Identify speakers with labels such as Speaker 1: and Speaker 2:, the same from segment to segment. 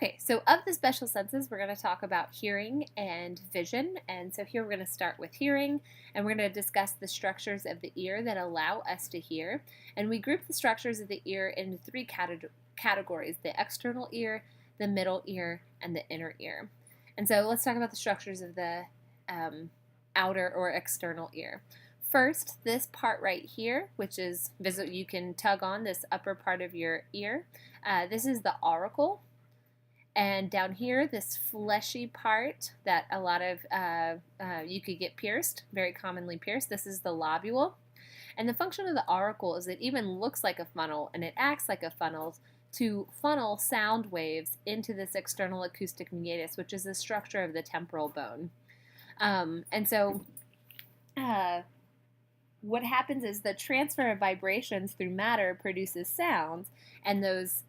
Speaker 1: Okay, so of the special senses, we're going to talk about hearing and vision. And so here we're going to start with hearing, and we're going to discuss the structures of the ear that allow us to hear. And we group the structures of the ear into three categories: the external ear, the middle ear, and the inner ear. And so let's talk about the structures of the outer or external ear. First, this part right here, which is visible, you can tug on this upper part of your ear. This is the auricle. And down here, this fleshy part that a lot of you could get pierced, very commonly pierced, this is the lobule. And the function of the auricle is it even looks like a funnel, and it acts like a funnel to funnel sound waves into this external acoustic meatus, which is the structure of the temporal bone. What happens is the transfer of vibrations through matter produces sounds, and those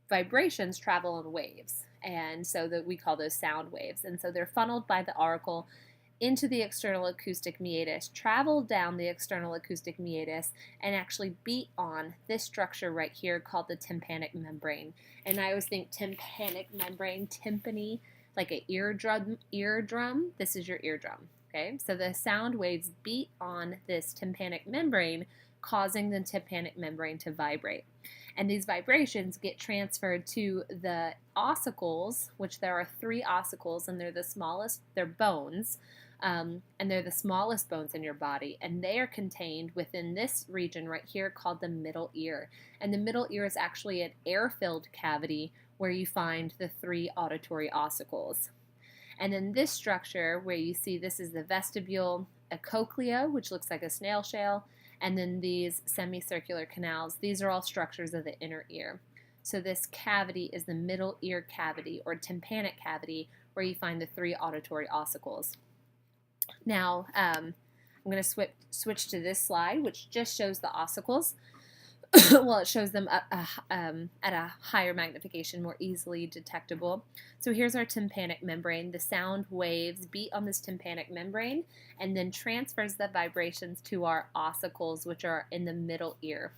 Speaker 1: vibrations travel in waves, and so that we call those sound waves. And so they're funneled by the auricle into the external acoustic meatus, travel down the external acoustic meatus, and actually beat on this structure right here called the tympanic membrane. And I always think tympanic membrane, timpani, like an eardrum. This is your eardrum. Okay, so the sound waves beat on this tympanic membrane, causing the tympanic membrane to vibrate. And these vibrations get transferred to the ossicles, which there are 3 ossicles, and they're the smallest, they're bones, and they're the smallest bones in your body, and they are contained within this region right here called the middle ear. And the middle ear is actually an air-filled cavity where you find the 3 auditory ossicles. And then this structure where you see this is the vestibule, a cochlea, which looks like a snail shell, and then these semicircular canals. These are all structures of the inner ear. So this cavity is the middle ear cavity or tympanic cavity where you find the 3 auditory ossicles. Now, I'm going to switch to this slide, which just shows the ossicles. Well, it shows them at a higher magnification, more easily detectable. So here's our tympanic membrane. The sound waves beat on this tympanic membrane and then transfers the vibrations to our ossicles, which are in the middle ear.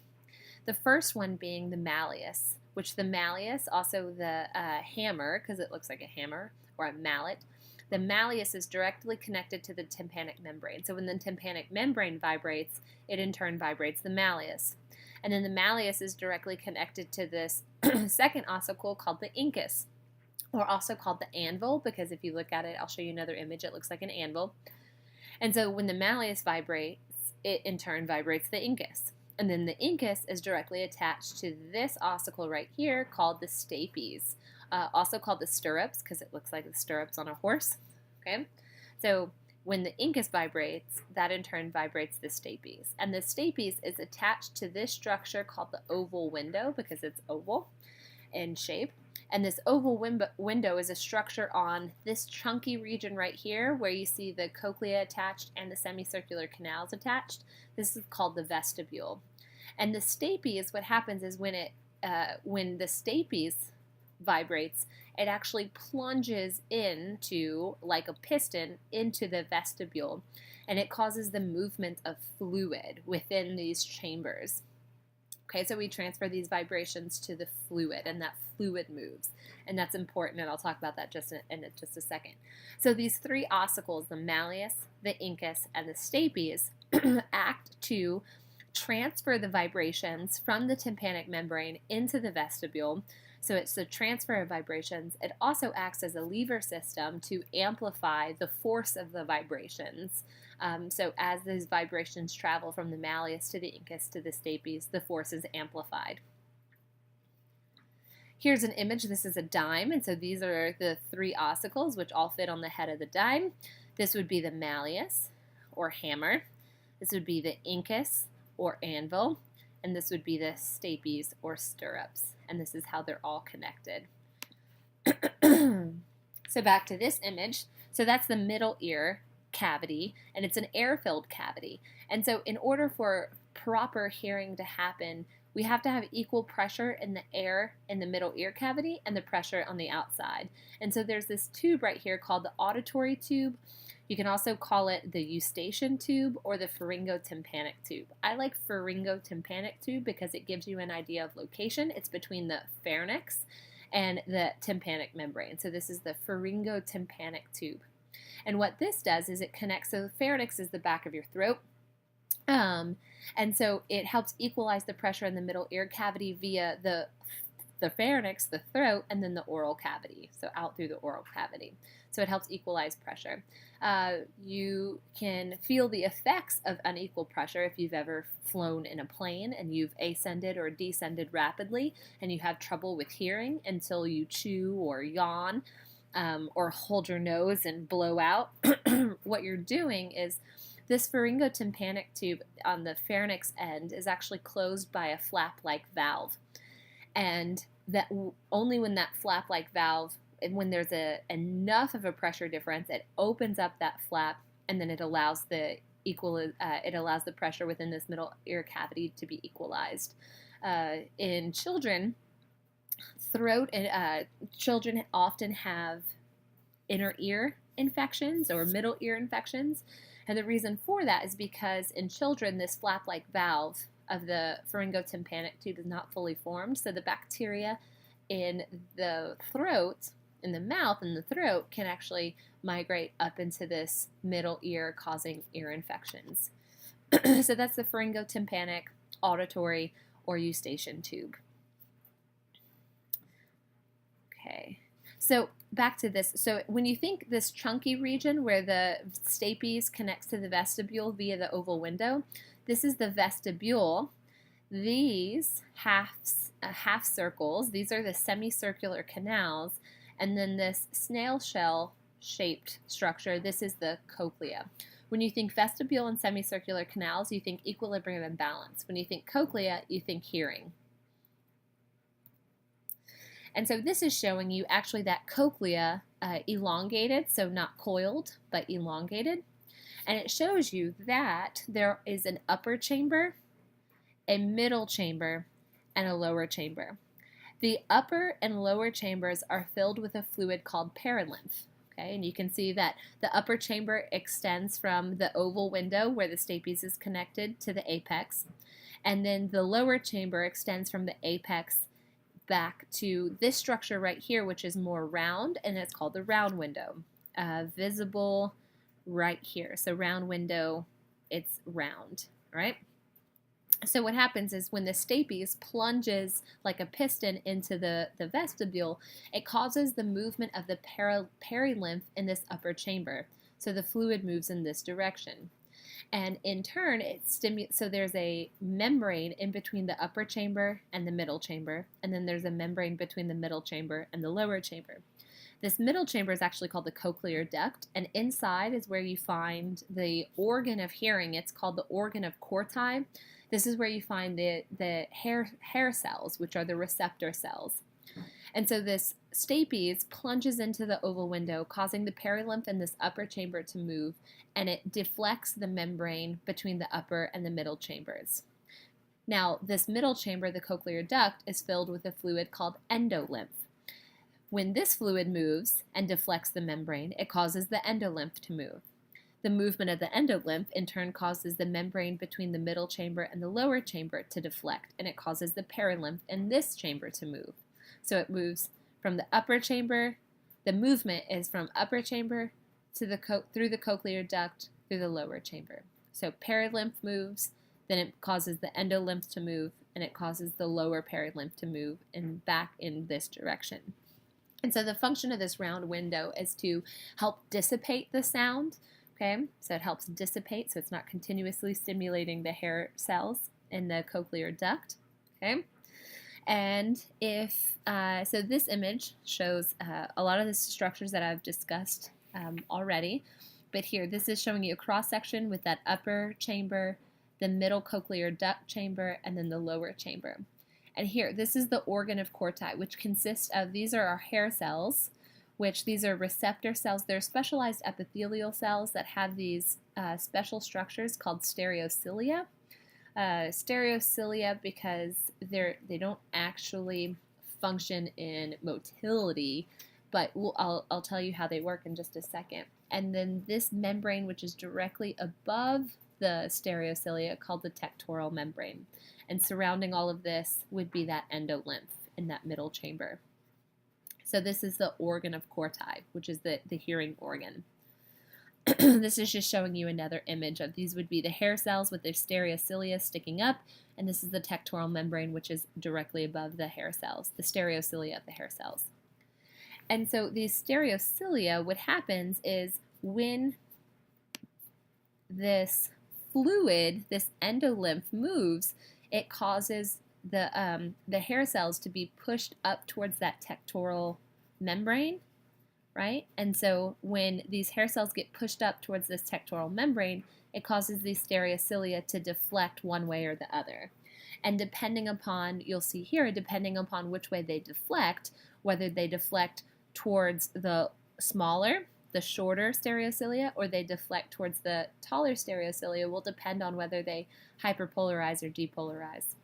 Speaker 1: The first one being the malleus, which the malleus, also the hammer, because it looks like a hammer or a mallet. The malleus is directly connected to the tympanic membrane. So when the tympanic membrane vibrates, it in turn vibrates the malleus. And then the malleus is directly connected to this second ossicle called the incus, or also called the anvil, because if you look at it, I'll show you another image, it looks like an anvil. And so when the malleus vibrates, it in turn vibrates the incus. And then the incus is directly attached to this ossicle right here called the stapes, also called the stirrups, because it looks like the stirrups on a horse. Okay, so when the incus vibrates, that in turn vibrates the stapes. And the stapes is attached to this structure called the oval window because it's oval in shape. And this oval window is a structure on this chunky region right here where you see the cochlea attached and the semicircular canals attached. This is called the vestibule. And the stapes, what happens is when the stapes vibrates, it actually plunges into, like a piston, into the vestibule, and it causes the movement of fluid within these chambers. Okay, so we transfer these vibrations to the fluid, and that fluid moves, and that's important, and I'll talk about that in just a second. So these 3 ossicles, the malleus, the incus, and the stapes, act to transfer the vibrations from the tympanic membrane into the vestibule. So it's the transfer of vibrations. It also acts as a lever system to amplify the force of the vibrations. So as those vibrations travel from the malleus to the incus to the stapes, the force is amplified. Here's an image. This is a dime, and so these are the 3 ossicles, which all fit on the head of the dime. This would be the malleus, or hammer. This would be the incus, or anvil. And this would be the stapes, or stirrups. And this is how they're all connected. So back to this image. So that's the middle ear cavity, and it's an air-filled cavity. And so in order for proper hearing to happen, we have to have equal pressure in the air in the middle ear cavity and the pressure on the outside. And so there's this tube right here called the auditory tube. You can also call it the Eustachian tube or the pharyngotympanic tube. I like pharyngotympanic tube because it gives you an idea of location. It's between the pharynx and the tympanic membrane. So this is the pharyngotympanic tube. And what this does is it connects, so the pharynx is the back of your throat, and so it helps equalize the pressure in the middle ear cavity via the pharynx, the throat, and then the oral cavity, so out through the oral cavity. So it helps equalize pressure. You can feel the effects of unequal pressure if you've ever flown in a plane and you've ascended or descended rapidly and you have trouble with hearing until you chew or yawn or hold your nose and blow out. What you're doing is this pharyngotympanic tube on the pharynx end is actually closed by a flap-like valve. And that only when that flap-like valve, when there's enough of a pressure difference, it opens up that flap, and then it allows the pressure within this middle ear cavity to be equalized. In children, children often have inner ear infections or middle ear infections, and the reason for that is because in children this flap-like valve of the pharyngotympanic tube is not fully formed, so the bacteria in the throat, in the mouth and the throat, can actually migrate up into this middle ear, causing ear infections. So that's the pharyngotympanic, auditory, or Eustachian tube. Okay, so back to this. So when you think this chunky region where the stapes connects to the vestibule via the oval window, this is the vestibule. These half circles, these are the semicircular canals, and then this snail shell shaped structure, this is the cochlea. When you think vestibule and semicircular canals, you think equilibrium and balance. When you think cochlea, you think hearing. And so this is showing you actually that cochlea elongated, so not coiled, but elongated. And it shows you that there is an upper chamber, a middle chamber, and a lower chamber. The upper and lower chambers are filled with a fluid called perilymph. Okay, and you can see that the upper chamber extends from the oval window where the stapes is connected to the apex, and then the lower chamber extends from the apex back to this structure right here, which is more round, and it's called the round window, visible right here. So round window, it's round, right? So what happens is when the stapes plunges like a piston into the vestibule, it causes the movement of the perilymph in this upper chamber. So the fluid moves in this direction. And in turn, so there's a membrane in between the upper chamber and the middle chamber, and then there's a membrane between the middle chamber and the lower chamber. This middle chamber is actually called the cochlear duct, and inside is where you find the organ of hearing. It's called the organ of Corti. This is where you find the hair cells, which are the receptor cells. And so this stapes plunges into the oval window, causing the perilymph in this upper chamber to move, and it deflects the membrane between the upper and the middle chambers. Now, this middle chamber, the cochlear duct, is filled with a fluid called endolymph. When this fluid moves and deflects the membrane, it causes the endolymph to move. The movement of the endolymph in turn causes the membrane between the middle chamber and the lower chamber to deflect, and it causes the perilymph in this chamber to move. So it moves from the upper chamber. The movement is from upper chamber to through the cochlear duct through the lower chamber. So perilymph moves, then it causes the endolymph to move, and it causes the lower perilymph to move and back in this direction. And so the function of this round window is to help dissipate the sound. Okay, so it helps dissipate, so it's not continuously stimulating the hair cells in the cochlear duct. Okay, and so this image shows a lot of the structures that I've discussed already, but here this is showing you a cross section with that upper chamber, the middle cochlear duct chamber, and then the lower chamber. And here, this is the organ of Corti, which consists of, these are our hair cells, which these are receptor cells. They're specialized epithelial cells that have these special structures called stereocilia. Stereocilia because they don't actually function in motility, but I'll tell you how they work in just a second. And then this membrane, which is directly above the stereocilia, called the tectoral membrane. And surrounding all of this would be that endolymph in that middle chamber. So this is the organ of Corti, which is the hearing organ. This is just showing you another image of these would be the hair cells with their stereocilia sticking up, and this is the tectoral membrane, which is directly above the hair cells, the stereocilia of the hair cells. And so these stereocilia, what happens is when this fluid, this endolymph moves, it causes the hair cells to be pushed up towards that tectoral membrane, right? And so when these hair cells get pushed up towards this tectoral membrane, it causes these stereocilia to deflect one way or the other. And depending upon, you'll see here, depending upon which way they deflect, whether they deflect towards the smaller, the shorter stereocilia, or they deflect towards the taller stereocilia will depend on whether they hyperpolarize or depolarize.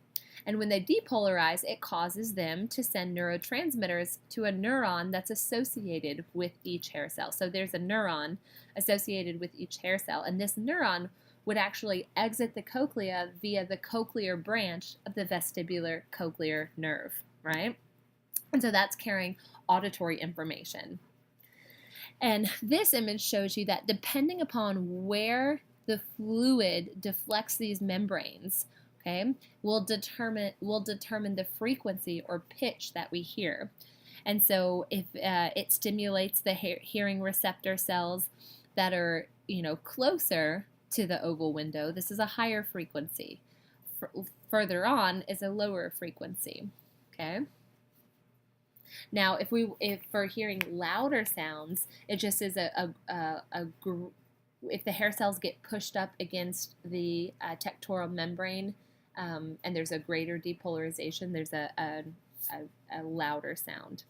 Speaker 1: And when they depolarize, it causes them to send neurotransmitters to a neuron that's associated with each hair cell. So there's a neuron associated with each hair cell, and this neuron would actually exit the cochlea via the cochlear branch of the vestibular cochlear nerve, right? And so that's carrying auditory information. And this image shows you that depending upon where the fluid deflects these membranes, okay, will determine the frequency or pitch that we hear. And so if it stimulates the hearing receptor cells that are, closer to the oval window, this is a higher frequency. Further on is a lower frequency, okay? Now, if for hearing louder sounds, it just is if the hair cells get pushed up against the tectoral membrane and there's a greater depolarization, there's a louder sound.